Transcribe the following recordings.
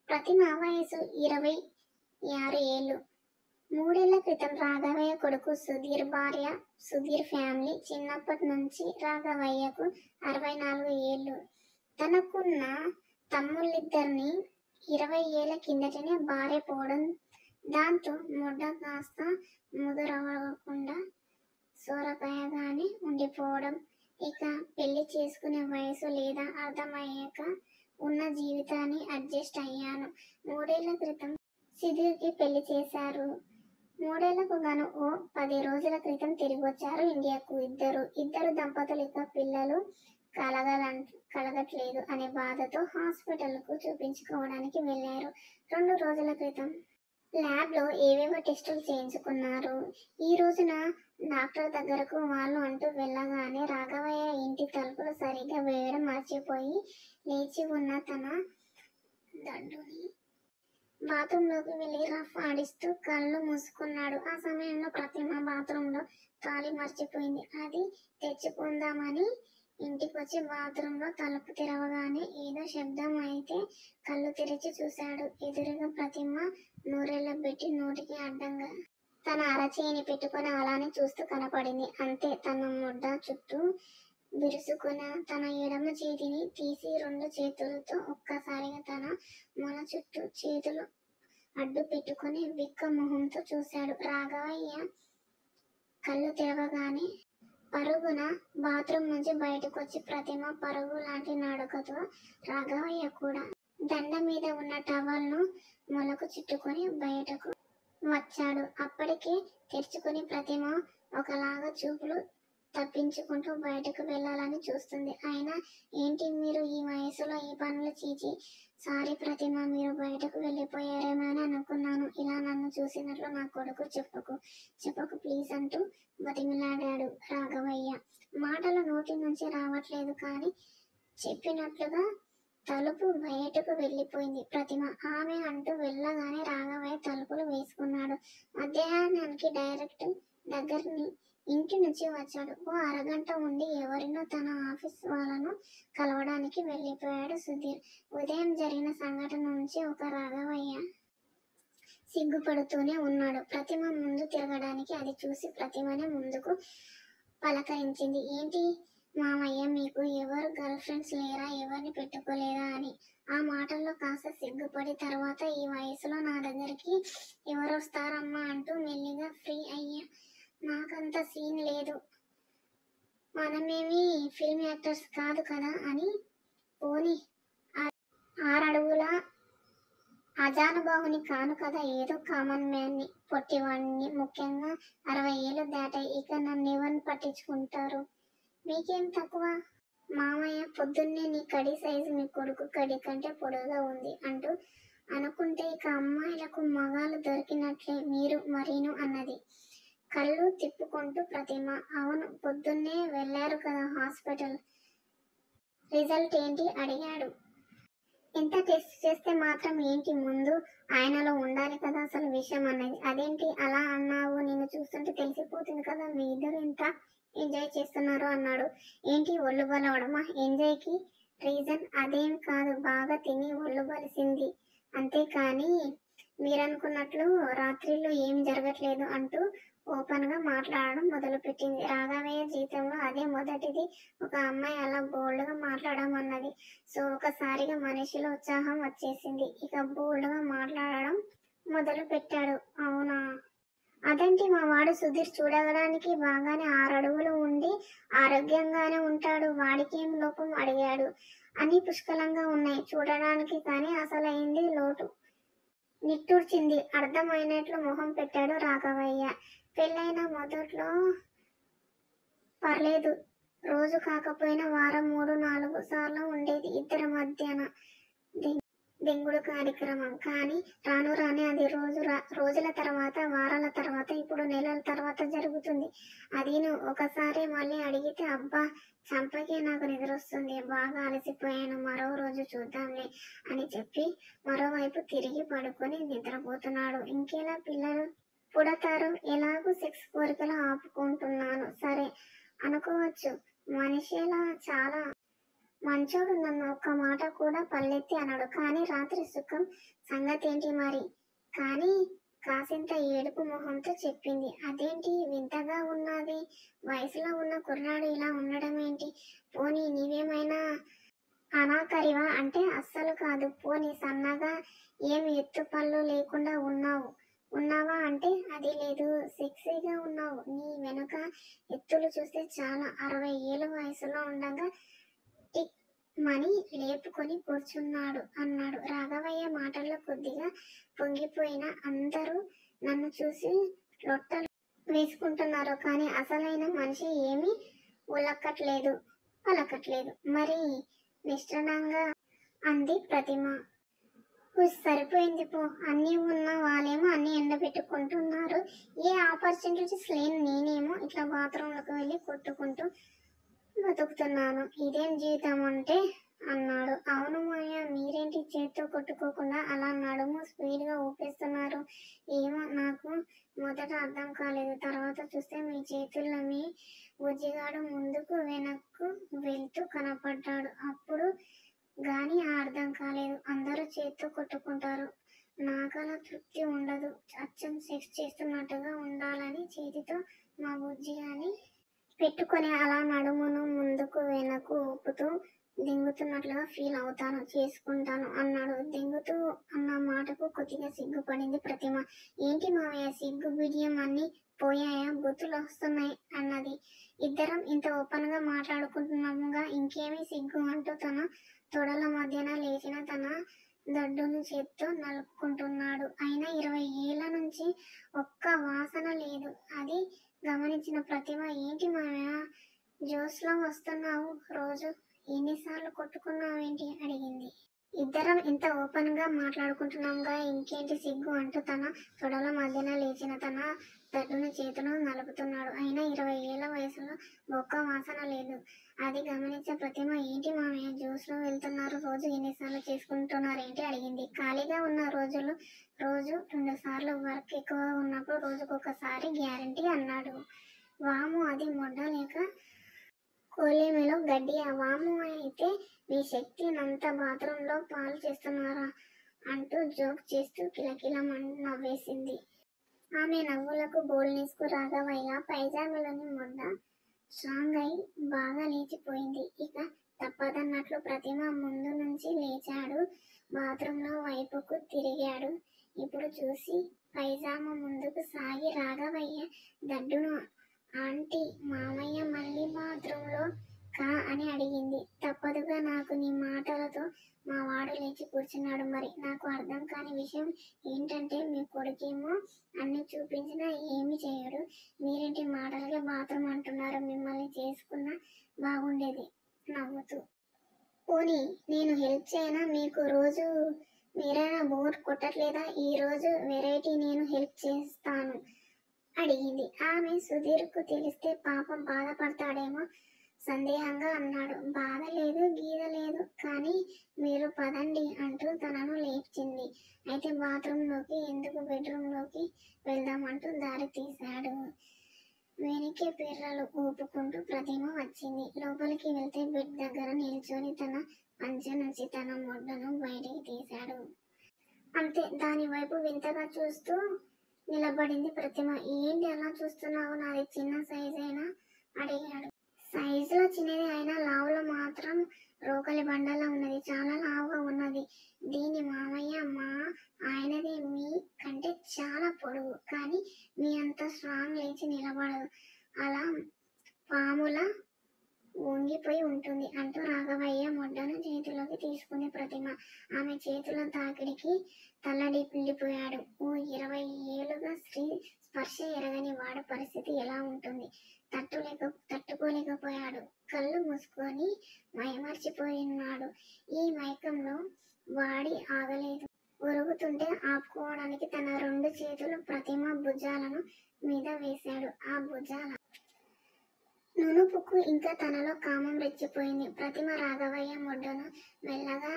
ప్రతిమ వయసు 26 ఏళ్లు. 3 ఏళ్ల క్రితం రాఘవయ్య కొడుకు సుధీర్ భార్య సుధీర్ ఫ్యామిలీ. చిన్నప్పటి నుంచి రాఘవయ్యకు 64 ఏళ్లు. తనకున్న తమ్ముళ్ళిద్దరిని 20 ఏళ్ల కిందటనే భార్య పోవడం, దాంతో ముడ్డ కాస్త ముదురవ్వకుండా సోరకాయగానే ఉండిపోవడం, ఇక పెళ్లి చేసుకునే వయసు లేదా అర్థమయ్యాక ఉన్న జీవితాన్ని అడ్జస్ట్ అయ్యాను. 3 ఏళ్ల క్రితం సుధీర్కి పెళ్లి చేశారు. 3 ఏళ్లకు గాను ఓ 10 రోజుల క్రితం తిరిగొచ్చారు ఇండియాకు. ఇద్దరు దంపతులు ఇక పిల్లలు కలగట్లేదు అనే బాధతో హాస్పిటల్కు చూపించుకోవడానికి వెళ్లారు. 2 రోజుల క్రితం ల్యాబ్లో ఏవేవో టెస్టులు చేయించుకున్నారు. ఈ రోజున డాక్టర్ దగ్గరకు వాళ్ళు అంటూ వెళ్ళగానే రాఘవయ్య ఇంటి తలుపులు సరిగ్గా వేయడం మర్చిపోయి లేచి ఉన్న తన దండుని బాత్రూంలోకి వెళ్లి రఫ్ ఆడిస్తూ కళ్ళు మూసుకున్నాడు. ఆ సమయంలో ప్రతిమ బాత్రూంలో తాళి మర్చిపోయింది. అది తెచ్చుకుందామని ఇంటికొచ్చి బాత్రూంలో తలుపు తెరవగానే ఏదో శబ్దం అయితే కళ్ళు తెరిచి చూశాడు. ఎదురుగా ప్రతిమ నూరెళ్ళ పెట్టి నోటికి అడ్డంగా తన అరచేయిని పెట్టుకుని అలానే చూస్తూ కనపడింది. అంతే. తన ముడ్డ చుట్టూ విరుసుకున్న తన ఎడమ చేతిని తీసి 2 చేతులతో ఒక్కసారిగా తన మొల చుట్టూ చేతులు అడ్డు పెట్టుకుని బిక్క మొహంతో చూశాడు. రాఘవయ్య కళ్ళు తెరవగానే పరుగున బాత్రూం నుంచి బయటకొచ్చి ప్రతిమ పరుగు లాంటి నడకతో రాఘవయ్య కూడా దండ మీద ఉన్న టవల్ను మొలకు చుట్టుకొని బయటకు వచ్చాడు. అప్పటికే తెరుచుకుని ప్రతిమ ఒకలాగా చూపులు తప్పించుకుంటూ బయటకు వెళ్లాలని చూస్తుంది. అయినా ఏంటి మీరు ఈ వయసులో ఈ పనులు? చీచి, సారీ ప్రతిమ, మీరు బయటకు వెళ్ళిపోయారేమో అని అనుకున్నాను. ఇలా నన్ను చూసినట్లు నా కొడుకు చెప్పకు ప్లీజ్ అంటూ బతిమిలాడాడు రాఘవయ్య. మాటలు నోటి నుంచి రావట్లేదు కానీ చెప్పినట్లుగా తలుపు బయటకు వెళ్ళిపోయింది ప్రతిమ. ఆమె అంటూ వెళ్ళగానే రాఘవయ్య తలుపులు వేసుకున్నాడు. మధ్యాహ్నానికి డైరెక్ట్ ఇంటి నుంచి వచ్చాడు. ఓ అరగంట ఉండి ఎవరినో తన ఆఫీస్ వాళ్ళను కలవడానికి వెళ్ళిపోయాడు సుధీర్. ఉదయం జరిగిన సంఘటన నుంచి ఒక రాఘవయ్య సిగ్గుపడుతూనే ఉన్నాడు. ప్రతిమ ముందు తిరగడానికి అది చూసి ప్రతిమనే ముందుకు పలకరించింది. ఏంటి మామయ్య, మీకు ఎవరు గర్ల్ ఫ్రెండ్స్ లేరా? ఎవరిని పెట్టుకోలేదా అని. ఆ మాటల్లో కాస్త సిగ్గుపడి తర్వాత ఈ వయసులో నా దగ్గరికి ఎవరొస్తారమ్మా అంటూ మెల్లిగా ఫ్రీ అయ్యా. నాకంత సీన్ లేదు, మనమేమి ఫిల్మ్ యాక్టర్స్ కాదు కదా అని. పోనీ 6 అడుగుల అజానుబాహుని కాను కదా, ఏదో కామన్ మ్యాన్ని, పొట్టివాణ్ణి. ముఖ్యంగా 60 ఏళ్ళు దాటాయి. ఇక నన్నెవరిని పట్టించుకుంటారు? మీకేం తక్కువ మామయ్య? పొద్దున్నే నీ కడి సైజు మీ కొడుకు కడి కంటే పొడవుగా ఉంది అంటూ అనుకుంటే ఇక అమ్మాయిలకు మగాళ్ళు దొరికినట్లే మీరు మరీను అన్నది కళ్ళు తిప్పుకుంటూ ప్రతిమ. అవును, పొద్దున్నే వెళ్ళారు కదా హాస్పిటల్, రిజల్ట్ ఏంటి అడిగాడు. ఎంత టెస్ట్ చేస్తే మాత్రం ఏంటి, ముందు ఆయనలో ఉండాలి కదా అసలు విషయం అన్నది. అదేంటి అలా అన్నావు? నిన్ను చూస్తుంటే తెలిసిపోతుంది కదా మీ ఇద్దరు ఎంత ఎంజాయ్ చేస్తున్నారు అన్నాడు. ఏంటి ఒళ్ళు బలవడమా? ఎంజాయ్కి రీజన్ అదేం కాదు, బాగా తిని ఒళ్ళు బలిసింది అంతేకాని మీరనుకున్నట్లు రాత్రిళ్ళు ఏం జరగట్లేదు అంటూ ఓపెన్ గా మాట్లాడడం మొదలుపెట్టింది. రాఘవయ్య జీవితంలో అదే మొదటిది ఒక అమ్మాయి అలా బోల్డ్ గా మాట్లాడమన్నది. సో ఒకసారిగా మనిషిలో ఉత్సాహం వచ్చేసింది. ఇక బోల్డ్ గా మాట్లాడడం మొదలు పెట్టాడు. అవునా? అదేంటి మా వాడు సుధీర్ చూడడానికి బాగానే 6 అడుగులు ఉండి ఆరోగ్యంగానే ఉంటాడు, వాడికేం లోపం అడిగాడు. అన్ని పుష్కలంగా ఉన్నాయి చూడడానికి, కానీ అసలైంది లోటు నిట్టూర్చింది. అర్థమైనట్లు మొహం పెట్టాడు రాఘవయ్య. పెళ్ళైన మొదట్లో పర్లేదు, రోజు కాకపోయినా వారం 3-4 సార్లు ఉండేది ఇద్దరి మధ్యన దెంగుడు కార్యక్రమం. కానీ రాను రానే అది రోజుల తర్వాత, వారాల తర్వాత, ఇప్పుడు నెలల తర్వాత జరుగుతుంది. అదీను ఒకసారి మళ్ళీ అడిగితే అబ్బా చంపకే నాకు నిద్రొస్తుంది, బాగా అలసిపోయాను, మరో రోజు చూద్దాంలే అని చెప్పి మరోవైపు తిరిగి పడుకొని నిద్రపోతున్నాడు. ఇంకెలా పిల్లలు పుడతారు? ఎలాగూ సెక్స్ కోరికలు ఆపుకుంటున్నాను సరే అనుకోవచ్చు. మనిషిలా చాలా మంచోడు నన్ను ఒక్క మాట కూడా పల్లెత్తి అనడు. కానీ రాత్రి సుఖం సంగతేంటి మరి? కానీ కాసింత ఏడుపు మొహంతో చెప్పింది. అదేంటి వింతగా ఉన్నది? వయసులో ఉన్న కుర్రాడు ఇలా ఉండడమేంటి? పోనీ నీవేమైనా అనాకరివా అంటే అస్సలు కాదు. పోనీ సన్నగా ఏం ఎత్తు పళ్ళు లేకుండా ఉన్నావా అంటే అది లేదు. సెక్సీగా ఉన్నావు. నీ వెనుక ఎత్తులు చూస్తే చాలా 60 ఏళ్ళ వయసులో ఉండగా టిక్ మని లేపుకొని కూర్చున్నాడు అన్నాడు. రాఘవయ్య మాటల్లో కొద్దిగా పొంగిపోయిన అందరూ నన్ను చూసి లొట్టలు వేసుకుంటున్నారు. కానీ అసలైన మనిషి ఏమీ ఉలక్కట్లేదు పలకట్లేదు. మరి నిష్ఠురంగా అంది ప్రతిమ. సరిపోయింది పో. అన్నీ ఉన్న వాళ్ళేమో అన్ని ఎండబెట్టుకుంటున్నారు. ఏ ఆపర్చునిటీస్ లేని నేనేమో ఇట్లా బాత్రూంలోకి వెళ్ళి కొట్టుకుంటూ బతుకుతున్నాను. ఇదేం జీవితం అంటే అన్నాడు. అవును మాయ, మీరేంటి చేత్తో కొట్టుకోకుండా అలా నడుము స్పీడ్ గా ఊపేస్తున్నారు? ఏమో నాకు మొదట అర్థం కాలేదు. తర్వాత చూస్తే మీ చేతుల్లో మీ బుజ్జిగాడు ముందుకు వెనక్కు వెళ్తూ కనపడ్డాడు. అప్పుడు గాని అర్థం కాలేదు. అందరూ చేత్తో కొట్టుకుంటారు, నాకలా తృప్తి ఉండదు. అచ్చం సెక్స్ చేస్తున్నట్టుగా ఉండాలని చేతితో మా బుజ్జిగాని పెట్టుకొని అలా నడుమును ముందుకు వెనక్కు ఊపుతూ దింగుతున్నట్లుగా ఫీల్ అవుతాను, చేసుకుంటాను అన్నాడు. దింగుతూ అన్న మాటకు కొద్దిగా సిగ్గుపడింది ప్రతిమ. ఏంటి మావయ్య, సిగ్గు బిడియం అన్ని పోయాయా? బుద్ధులు వస్తున్నాయి అన్నది. ఇద్దరం ఇంత ఓపెన్ గా మాట్లాడుకుంటున్నాముగా, ఇంకేమీ సిగ్గు అంటూ తన తొడల మధ్యన లేచిన తన దడ్డును చేత్తో నలుపుకుంటున్నాడు. అయినా 20 ఏళ్ల నుంచి ఒక్క వాసన లేదు. అది గమనించిన ప్రతిమ, ఏంటి మావయ్య జోస్లో వస్తున్నావు? రోజు ఎన్నిసార్లు కొట్టుకున్నావేంటి అడిగింది. ఇద్దరం ఇంత ఓపెన్ గా మాట్లాడుకుంటున్నాంగా, ఇంకేంటి సిగ్గు అంటూ తన తొడల మధ్యన లేచిన తన దడ్డును చేతును నలుపుతున్నాడు. అయినా 20 ఏళ్ల వయసులో ఒక్క వాసన లేదు. అది గమనించే ప్రతిమ, ఏంటి మామయ్య జ్యూస్లో వెళ్తున్నారు? రోజు ఎన్నిసార్లు చేసుకుంటున్నారేంటి అడిగింది. ఖాళీగా ఉన్న రోజులు రోజు 2 సార్లు, వర్క్ ఎక్కువ ఉన్నప్పుడు రోజుకొకసారి గ్యారంటీ అన్నాడు. వాము, అది మొడ్డ లేక కోలేమిలో గడ్డియా? వాము అయితే మీ శక్తి నంత బాత్రూంలో పాలు చేస్తున్నారా అంటూ జోక్ చేస్తూ కిలకిలమని నవ్వేసింది. ఆమె నవ్వులకు బోల్నేసుకు రాఘవయ్య పైజామాలోని మొడ్డ స్ట్రాంగ్ అయి బాగా లేచిపోయింది. ఇక తప్పదన్నట్లు ప్రతిమ ముందు నుంచి లేచాడు. బాత్రూంలో వైపుకు తిరిగాడు. ఇప్పుడు చూసి పైజామా ముందుకు సాగి రాఘవయ్య దడ్డును ఆంటీ, మామయ్య మళ్ళీ బాత్రూంలో కా అని అడిగింది. తప్పదుగా నాకు, నీ మాటలతో మా వాడు లేచి కూర్చున్నాడు. మరి నాకు అర్థం కాని విషయం ఏంటంటే మీ కొడుకేమో అన్ని చూపించినా ఏమీ చేయడు. మీరేంటి మాటలకే బాత్రూమ్ అంటున్నారు? మిమ్మల్ని చేసుకున్నా బాగుండేది నవ్వుతూ. పోనీ నేను హెల్ప్ చేయనా మీకు? రోజు మీరైనా బోర్ కొట్టట్లేదా? ఈ రోజు వెరైటీ, నేను హెల్ప్ చేస్తాను అడిగింది. ఆమె సుధీర్కు తెలిస్తే పాపం బాధపడతాడేమో సందేహంగా అన్నాడు. బాధ లేదు గీద లేదు, కానీ మీరు పదండి అంటూ తనను లేచింది. అయితే బాత్రూంలోకి ఎందుకు, బెడ్రూంలోకి వెళ్దామంటూ దారి తీశాడు. వెనక్కి పిర్రలు ఊపుకుంటూ ప్రతిమ వచ్చింది. లోపలికి వెళ్తే బెడ్ దగ్గర నిల్చొని తన పంచ నుంచి తన మొడ్డను బయటికి తీశాడు. అంతే, దాని వైపు వింతగా చూస్తూ నిలబడింది ప్రతిమ. ఏంటి అలా చూస్తున్నావు? నాది చిన్న సైజేనా అడిగాడు. సైజులో చిన్నది అయినా లావులో మాత్రం రోకలి బండలా ఉన్నది. చాలా లావుగా ఉన్నది. దీని మామయ్య మా ఆయనది మీ కంటే చాలా పొడుగు, కానీ మీ అంత స్ట్రాంగ్ లేచి నిలబడదు. అలా పాములా వంగిపోయి ఉంటుంది అంటూ రాఘవయ్య మొడ్డను చేతిలోకి తీసుకుంది ప్రతిమ. ఆమె చేతుల తాకిడికి తల్లడిల్లిపోయాడు. ఓ 20 ఏళ్లుగా స్త్రీ స్పర్శ ఎరగని వాడి పరిస్థితి ఎలా ఉంటుంది? తట్టుకోలేకపోయాడు. కళ్ళు మూసుకొని మైమర్చిపోయినాడు. ఈ మైకంలో వాడి ఆగలేదు. ఉరుగుతుంటే ఆపుకోవడానికి తన 2 చేతులు ప్రతిమ భుజాలను మీద వేశాడు. ఆ భుజాల నునుపుకు ఇంకా తనలో కామం రెచ్చిపోయింది. ప్రతిమ రాఘవయ్య మొడ్డను మెల్లగా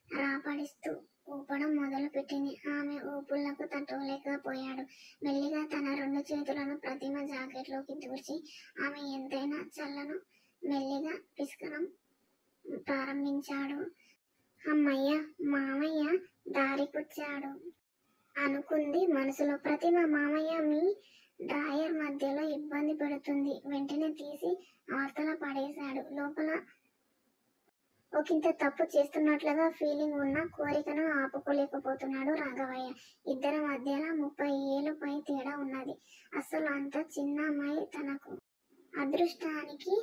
రాపడిస్తూ ఊపడం మొదలు పెట్టింది. ఆమె ఊపుళ్లకు తట్టుకోలేకపోయాడు. మెల్లిగా తన 2 చేతులను ప్రతిమ జాకెట్లోకి దూర్చి ఆమె ఎంతైనా చల్లను మెల్లిగా పిసకడం ప్రారంభించాడు. అమ్మయ్య, మామయ్య దారికొచ్చాడు అనుకుంది మనసులో. ప్రతిమ మామయ్య మీ డ్రాయర్ మధ్యలో ఇబ్బంది పెడుతుంది, వెంటనే తీసి అవతల పడేశాడు. లోపల ఒకంత తప్పు చేస్తున్నట్లుగా ఫీలింగ్ ఉన్న కోరికను ఆపుకోలేకపోతున్నాడు రాఘవయ్య. ఇద్దరి మధ్యలో 30 ఏళ్ళు పై తేడా ఉన్నది. అసలు అంత చిన్న అమ్మాయి తనకు. అదృష్టానికి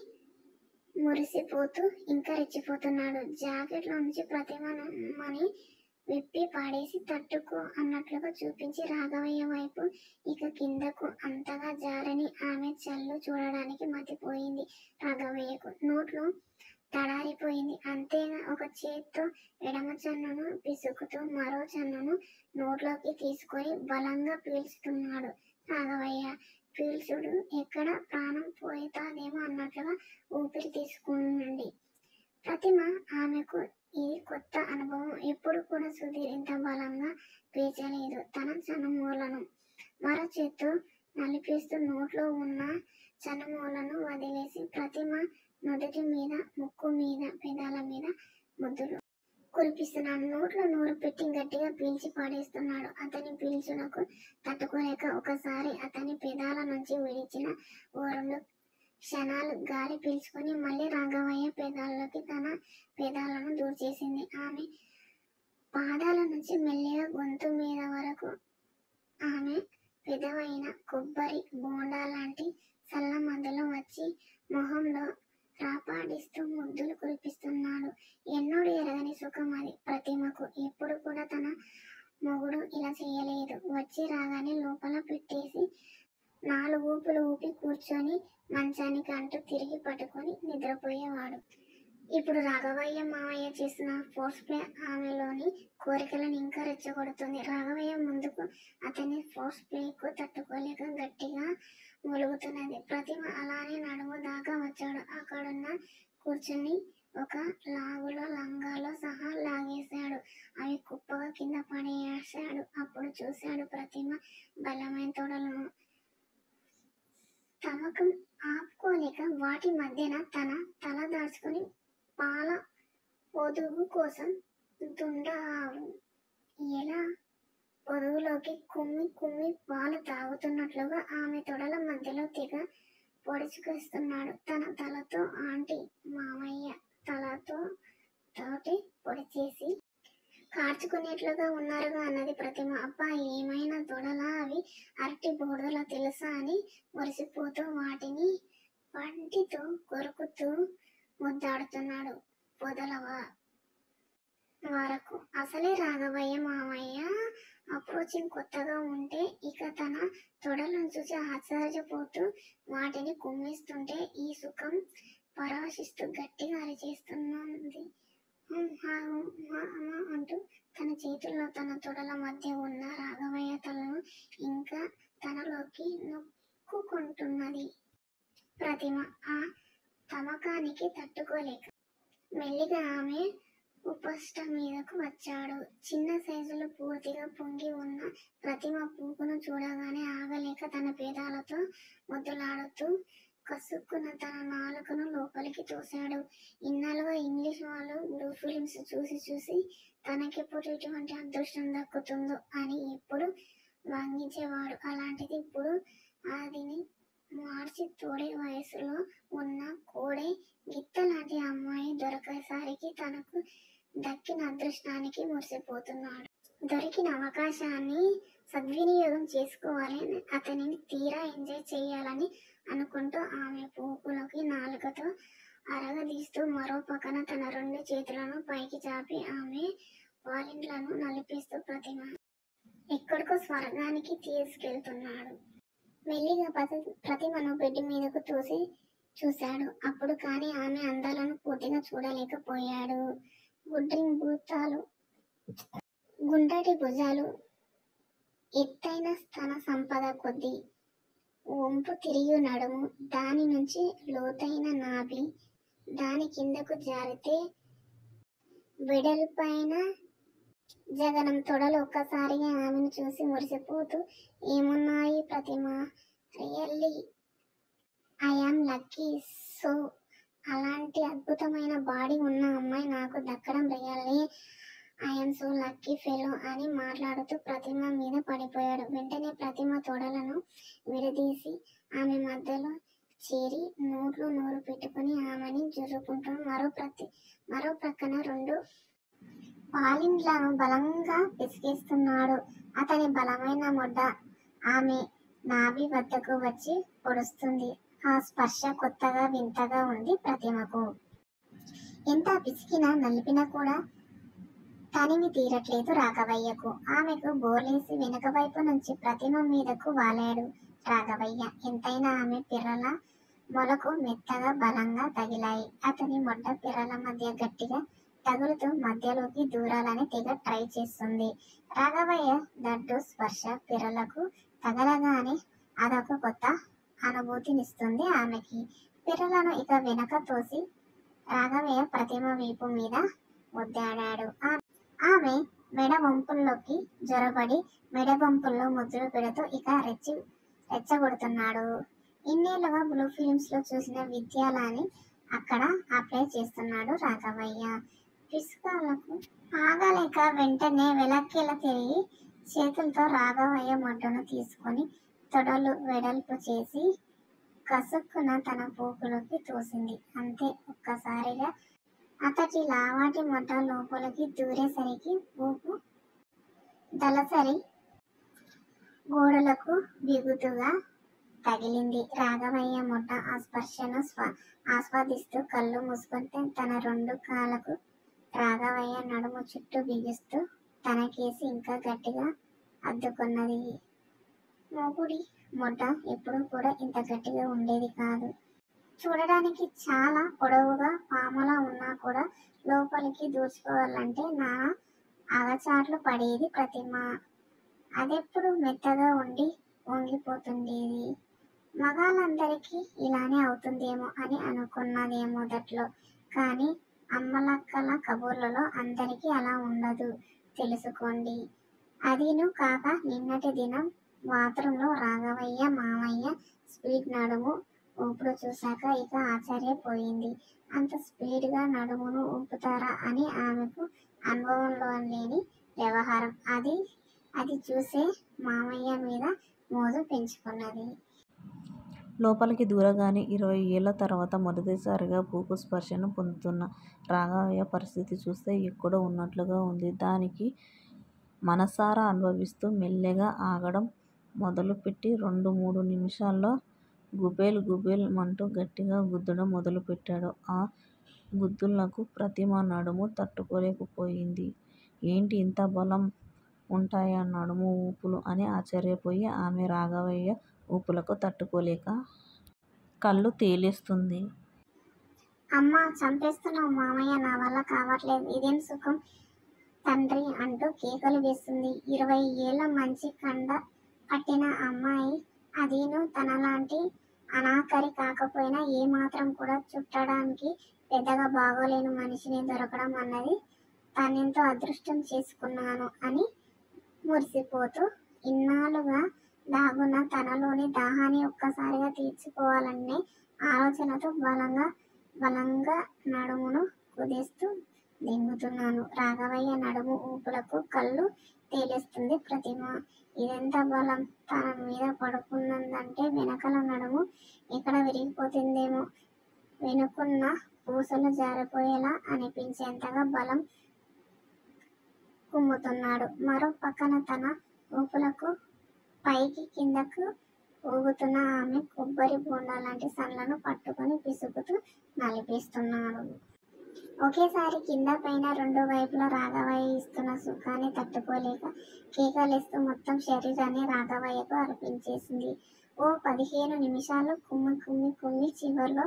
మురిసిపోతూ ఇంకా రెచ్చిపోతున్నాడు. జాకెట్లో నుంచి ప్రతిమని విప్పి పాడేసి తట్టుకో అన్నట్లుగా చూపించి రాఘవయ్య వైపు ఇక కిందకు అంతగా జారని ఆమె చల్లు చూడడానికి మతిపోయింది రాఘవయ్యకు. నోట్లో తడారిపోయింది. అంతేగా ఒక చేత్తో ఎడమ చన్నును పిసుకుతూ మరో చన్నును నోట్లోకి తీసుకొని బలంగా పీల్చుతున్నాడు రాఘవయ్య. పీల్చుడు ఎక్కడ ప్రాణం పోతాదేమో అన్నట్లుగా ఊపిరి తీసుకుంది ప్రతిమ. ఆమెకు ఇది కొత్త అనుభవం. ఎప్పుడు కూడా సుధీర్ ఇంత బలంగా పీల్చలేదు తన చనుమూలను. మరో చేత్తో నలిపేస్తూ నోట్లో ఉన్న చనుమూలను వదిలేసి ప్రతిమ నుదుటి మీద, ముక్కు మీద, పెదాల మీద ముద్దులు కురిపిస్తున్నాడు. నోట్లో నోరు పెట్టి గట్టిగా పీల్చి పాడేస్తున్నాడు. అతని పీల్చునకు తట్టుకోలేక ఒకసారి అతని పెదాల నుంచి విడిచిన ఓ 2 క్షణాలు గాలి పీల్చుకొని మళ్ళీ రాఘవయ్య పెదాల్లోకి తన పెదాలను దూర్చేసింది. ఆమె పాదాల నుంచి మెల్లిగా గొంతు మీద వరకు ఆమె పెదవైన కొబ్బరి బోండా లాంటి చల్ల మందులో వచ్చి మొహంలో రాపాడిస్తూ ముద్దులు కురిపిస్తున్నాడు. ఎన్నడూ ఎరగని సుఖం అది ప్రతిమకు. ఎప్పుడు కూడా తన మొగుడు ఇలా చేయలేదు. వచ్చి రాగానే లోపల పెట్టేసి 4 ఊపులు ఊపి కూర్చొని మంచానికి అంటూ తిరిగి పట్టుకొని నిద్రపోయేవాడు. ఇప్పుడు రాఘవయ్య మావయ్య చేసిన ఫోర్స్ ప్లే ఆమెలోని కోరికలను ఇంకా రెచ్చగొడుతుంది. రాఘవయ్య ముందుకు అతని ఫోర్స్ ప్లేకు తట్టుకోలేక గట్టిగా మూలుగుతున్నది. ప్రతిమ అలానే నడుము దాకా వచ్చాడు. అక్కడున్న కూర్చుని ఒక లాగులో లంగాలో సహా లాగేశాడు. అవి కుప్పగా కింద పడేసాడు. అప్పుడు చూశాడు ప్రతిమ బలమైన తొడలను. తమకం ఆపుకోలేక వాటి మధ్యన తన తల దాచుకుని పాల పొదుగు కోసం దుండావు. ఎలా పొదుగులోకి కుమ్మి కుమ్మి పాలు తాగుతున్నట్లుగా ఆమె తొడల మధ్యలో తెగ పొడుచుకొస్తున్నాడు. తన తలతో ఆంటీ మామయ్య తోటి పొడిచేసి కార్చుకునేట్లుగా ఉన్నారుగా అన్నది ప్రతిమ. అబ్బా, ఏమైనా తొడలా అవి అరటి బోర్డులా తెలుసా అని మురిసిపోతూ వాటిని పంటితో కొరుకుతూ ముద్దాడుతున్నాడు పొదల వరకు. అసలే రాఘవయ్య మామయ్య అప్రోచింగ్ కొత్తగా ఉంటే ఇక తన తొడలను చూసి ఆశ్చర్యపోతూ వాటిని కుమ్మిస్తుంటే ఈ సుఖం పరవశిస్తూ గట్టిగా అరిచేస్తున్నది. అంటూ తన చేతుల్లో తన తొడల మధ్య ఉన్న రాఘవయ్య తలను ఇంకా తనలోకి నొక్కుకుంటున్నది ప్రతిమ. ఆ తమకానికి తట్టుకోలేక మెల్లిగా ఆమె ఉపష్ట మీదకు వచ్చాడు. చిన్న సైజులో పూర్తిగా పొంగి ఉన్న ప్రతిమ పూకును చూడగానే ఆగలేక తన పేదాలతో ముద్దులాడుతూ కసుక్కున్న తన నాలుకను లోపలికి తోశాడు. ఇన్నాళ్ళుగా ఇంగ్లీష్ వాళ్ళు బ్లూ ఫిలిమ్స్ చూసి చూసి తనకెప్పుడు ఇటువంటి అదృష్టం దక్కుతుందో అని ఎప్పుడు వాంగించేవాడు. అలాంటిది ఇప్పుడు అదిని మార్చి తోడే వయసులో ఉన్న కోడే గిత్త లాంటి అమ్మాయి దొరికేసరికి తనకు దక్కిన అదృష్టానికి మురిసిపోతున్నాడు. దొరికిన అవకాశాన్ని సద్వినియోగం చేసుకోవాలని, అతనిని తీరా ఎంజాయ్ చేయాలని అనుకుంటూ ఆమె పూకులోకి నాలుకతో అరగదీస్తూ మరో పక్కన తన 2 చేతులను పైకి చాపి ఆమె వాలిన్లను నలిపిస్తూ ఎక్కడికో స్వర్గానికి తీసుకెళ్తున్నాడు. మెల్లిగా ప్రతిమను బెడ్ మీదకు తోసి చూశాడు. అప్పుడు కానీ ఆమె అందాలను పూర్తిగా చూడలేకపోయాడు. గుండ్రటి భుజాలు, ఎత్తైన స్తన సంపద కొద్దీ వంపు తిరిగి నడుము, దాని నుంచి లోతైన నాభి, దాని కిందకు జారితే వెడల్పైన జగనం తొడలు. ఒక్కసారిగా ఆమెను చూసి మురిసిపోతూ ఏమున్నాయి Pratima, really I am lucky, so అలాంటి అద్భుతమైన బాడీ ఉన్న అమ్మాయి నాకు దక్కడం really I'm so lucky fellow అని మాట్లాడుతూ ప్రతిమ మీద పడిపోయాడు. వెంటనే ప్రతిమ తొడలను విడదీసి ఆమె మధ్యలో చేరి నోట్లో నోరు పెట్టుకుని ఆమెని జుర్రుకుంటూ మరో ప్రక్కన రెండు పాలిండ్లను బలంగా పిసికేస్తున్నాడు. అతని బలమైన మొడ్డ ఆమె నాభి వద్దకు వచ్చి పొడుస్తుంది. ఆ స్పర్శ కొత్తగా వింతగా ఉంది ప్రతిమకు. ఎంత పిసికినా నలిపినా కూడా తనివి తీరట్లేదు రాఘవయ్యకు. ఆమెకు బోర్లేసి వెనుక వైపు నుంచి ప్రతిమ మీదకు వాలాడు రాఘవయ్య. ఎంతైనా ఆమె పిర్రల మొలకు మెత్తగా బలంగా తగిలాయి. అతని మొడ్డ పిర్రల మధ్య గట్టిగా తగులుతూ మధ్యలోకి దూరాలని తెగ ట్రై చేస్తుంది. రాఘవయ్య దడ్డు స్పర్శ పిర్రలకు తగలగానే అదొక కొత్త అనుభూతినిస్తుంది ఆమెకి. పిర్రలను ఇక వెనక తోసి రాఘవయ్య ప్రతిమ వీపు మీద ముద్దాడాడు. ఆమె మెడ వంపుల్లోకి జొరబడి మెడ వంపుల్లో ముద్దులు పెడుతూ ఇక రెచ్చగొడుతున్నాడు. ఇన్నేళ్లుగా బ్లూ ఫిలిమ్స్ లో చూసిన విద్యాలని అక్కడ అప్లై చేస్తున్నాడు రాఘవయ్య. పిసుకాలకు ఆగలేక వెంటనే వెలక్కిలా తిరిగి చేతులతో రాఘవయ్య మొడ్డును తీసుకొని తొడలు వెడల్పు చేసి కసుక్కున తన పోగులోకి తోసింది. అంతే, ఒక్కసారిగా అతడి లావాటి మొడ్డ లోపలికి దూరేసరికి ఊపు దళసరి గోడలకు బిగుతుగా తగిలింది. రాఘవయ్య మొడ్డ ఆ స్పర్శను ఆస్వాదిస్తూ కళ్ళు మూసుకుంటే తన రెండు కాళ్ళకు రాఘవయ్య నడుము చుట్టూ బిగిస్తూ తనకేసి ఇంకా గట్టిగా అద్దుకున్నది. మొగుడి మొడ్డ ఎప్పుడూ కూడా ఇంత గట్టిగా ఉండేది కాదు. చూడడానికి చాలా పొడవుగా పాములా ఉన్నా కూడా లోపలికి దూచుకోవాలంటే నా అగచాట్లు పడేది ప్రతిమ. అదెప్పుడు మెత్తగా ఉండి వంగిపోతుండేది. మగాళ్ళందరికీ ఇలానే అవుతుందేమో అని అనుకున్నదే మొదట్లో. కానీ అమ్మలక్కల కబుర్లలో అందరికీ అలా ఉండదు, తెలుసుకోండి. అదీను కాక నిన్నటి దినం బాత్రూంలో రాఘవయ్య మామయ్య స్పీడ్ నడుము ఊపుడు చూశాక ఇక ఆశ్చర్యపోయింది. అంత స్పీడ్గా నడుమును ఊపుతారా అని ఆమెకు అనుభవంలో లేని వ్యవహారం. అది చూసే మామయ్య మీద మోజు పెంచుకున్నది. లోపలికి దూరగానే 20 ఏళ్ల తర్వాత మొదటిసారిగా పూకు స్పర్శను పొందుతున్న రాఘవయ్య పరిస్థితి చూస్తే ఎక్కడో ఉన్నట్లుగా ఉంది. దానికి మనసారా అనుభవిస్తూ మెల్లగా ఆగడం మొదలుపెట్టి 2-3 నిమిషాల్లో గుబేల్ మంటూ గట్టిగా గుద్దడం మొదలుపెట్టాడు. ఆ గుద్దులకు ప్రతిమ నడుము తట్టుకోలేకపోయింది. ఏంటి ఇంత బలం ఉంటాయా నడుము ఊపులు అని ఆశ్చర్యపోయి ఆమె రాఘవయ్య ఊపులకు తట్టుకోలేక కళ్ళు తేలేస్తుంది. అమ్మా, చంపేస్తున్నావు మామయ్య, నా వల్ల కావట్లేదు, ఇదేం సుఖం తండ్రి అంటూ కేకలు వేస్తుంది. 20 ఏళ్ల మంచి కండ పట్టిన అమ్మాయి, అదీను తనలాంటి అనాకరి కాకపోయినా ఏమాత్రం కూడా చుట్టడానికి పెద్దగా బాగోలేని మనిషిని దొరకడం అన్నది తానెంతో అదృష్టం చేసుకున్నాను అని మురిసిపోతూ ఇన్నాళ్లుగా దాగున్న తనలోని దాహాన్ని ఒక్కసారిగా తీర్చుకోవాలనే ఆలోచనతో బలంగా నడుమును కుదేస్తూ దింగుతున్నాను. రాఘవయ్య నడుము ఊపులకు కళ్ళు తేలేస్తుంది ప్రతిమ. ఇదెంత బలం! తన మీద పడుకున్నదంటే వెనకల నడుము ఎక్కడ విరిగిపోతుందేమో, వెనుకున్న పూసలు జారిపోయేలా అనిపించేంతగా బలం కుమ్ముతున్నాడు. మరో పక్కన తన ఊపులకు పైకి కిందకు ఊగుతున్న ఆమె కొబ్బరి బోండా లాంటి సన్లను పట్టుకుని పిసుకుతూ నలిపేస్తున్నాడు. ఒకేసారి కింద పైన రెండు వైపులా రాఘవయ్య ఇస్తున్న సుఖాన్ని తట్టుకోలేక కేకలేస్తూ మొత్తం శరీరాన్ని రాఘవయ్యకు అర్పించేసింది. ఓ 15 నిమిషాలు కుమ్మి చివర్లో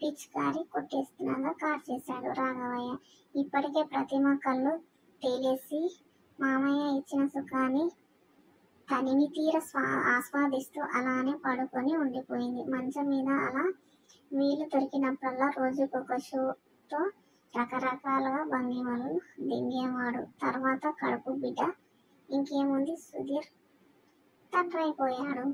పిచికారి కొట్టేస్తున్నగా కార్చేశాడు రాఘవయ్య. ఇప్పటికే ప్రతిమ కళ్ళు తేలేసి మామయ్య ఇచ్చిన సుఖాన్ని తనివి తీర ఆస్వాదిస్తూ అలానే పడుకొని ఉండిపోయింది. మంచం మీద అలా వీలు దొరికినప్పుడల్లా రోజుకొక షోతో రకరకాలుగా భంగిమలు దింగేవాడు. తర్వాత కడుపు బిడ్డ, ఇంకేముంది సుధీర్ తండ్రైపోయాడు.